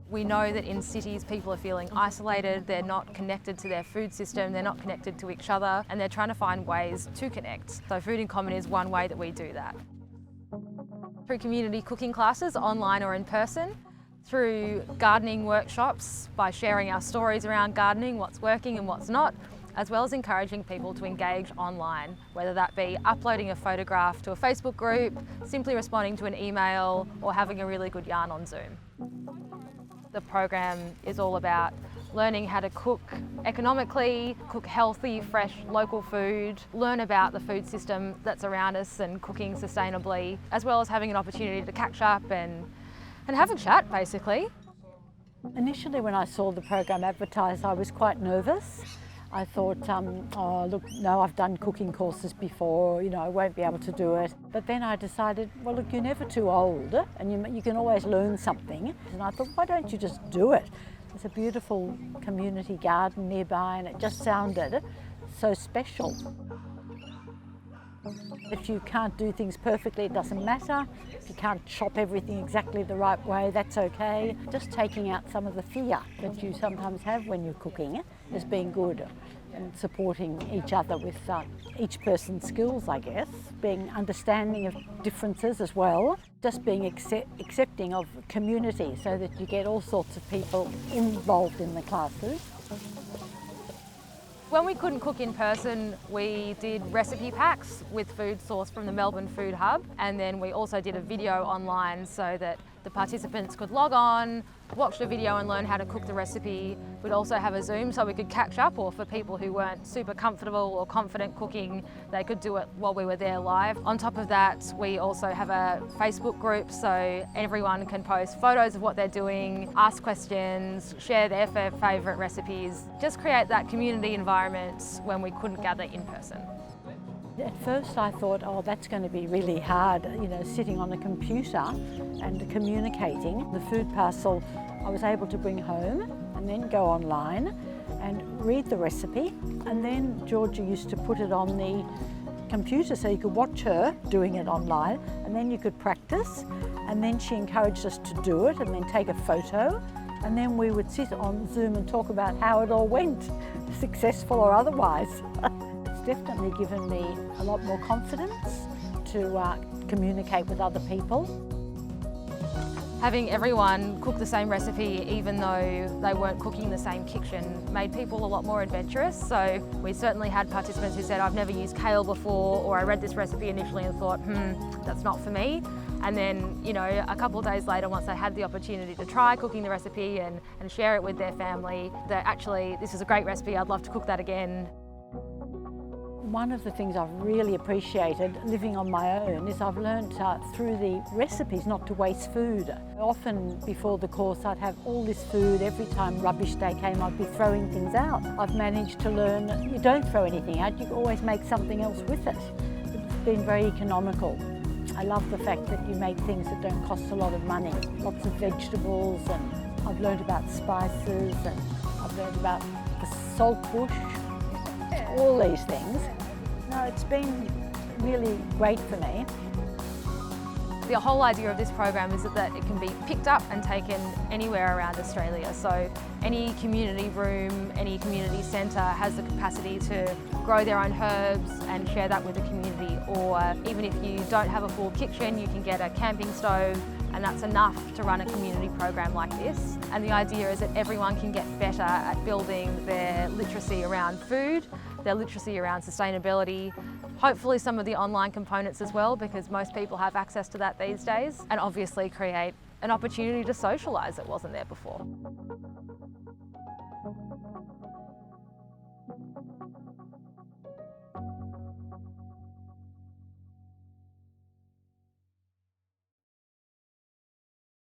We know that in cities people are feeling isolated, they're not connected to their food system, they're not connected to each other, and they're trying to find ways to connect. So Food in Common is one way that we do that. Through community cooking classes, online or in person, through gardening workshops by sharing our stories around gardening, what's working and what's not, as well as encouraging people to engage online, whether that be uploading a photograph to a Facebook group, simply responding to an email, or having a really good yarn on Zoom. The program is all about learning how to cook economically, cook healthy, fresh, local food, learn about the food system that's around us and cooking sustainably, as well as having an opportunity to catch up and have a chat, basically. Initially, when I saw the program advertised, I was quite nervous. I thought, oh look, no, I've done cooking courses before, I won't be able to do it. But then I decided, well look, you're never too old and you can always learn something. And I thought, why don't you just do it? There's a beautiful community garden nearby and it just sounded so special. If you can't do things perfectly, it doesn't matter. If you can't chop everything exactly the right way, that's okay. Just taking out some of the fear that you sometimes have when you're cooking is being good and supporting each other with each person's skills, I guess. Being understanding of differences as well. Just being accepting of community so that you get all sorts of people involved in the classes. When we couldn't cook in person, we did recipe packs with food sourced from the Melbourne Food Hub, and then we also did a video online so that the participants could log on, watch the video and learn how to cook the recipe. We'd also have a Zoom so we could catch up, or for people who weren't super comfortable or confident cooking, they could do it while we were there live. On top of that, we also have a Facebook group so everyone can post photos of what they're doing, ask questions, share their favourite recipes, just create that community environment when we couldn't gather in person. At first I thought, oh, that's going to be really hard, sitting on a computer and communicating. The food parcel I was able to bring home and then go online and read the recipe. And then Georgia used to put it on the computer so you could watch her doing it online, and then you could practice. And then she encouraged us to do it and then take a photo. And then we would sit on Zoom and talk about how it all went, successful or otherwise. It's definitely given me a lot more confidence to communicate with other people. Having everyone cook the same recipe even though they weren't cooking in the same kitchen made people a lot more adventurous. So we certainly had participants who said, I've never used kale before, or I read this recipe initially and thought, that's not for me. And then, a couple of days later, once they had the opportunity to try cooking the recipe and share it with their family, that actually, this is a great recipe, I'd love to cook that again. One of the things I've really appreciated living on my own is I've learnt through the recipes not to waste food. Often before the course I'd have all this food. Every time rubbish day came I'd be throwing things out. I've managed to learn you don't throw anything out, you always make something else with it. It's been very economical. I love the fact that you make things that don't cost a lot of money. Lots of vegetables, and I've learned about spices, and I've learned about the salt bush. All these things. No, it's been really great for me. The whole idea of this program is that it can be picked up and taken anywhere around Australia. So any community room, any community centre has the capacity to grow their own herbs and share that with the community. Or even if you don't have a full kitchen, you can get a camping stove, and that's enough to run a community program like this. And the idea is that everyone can get better at building their literacy around food, their literacy around sustainability, hopefully some of the online components as well, because most people have access to that these days, and obviously create an opportunity to socialise that wasn't there before.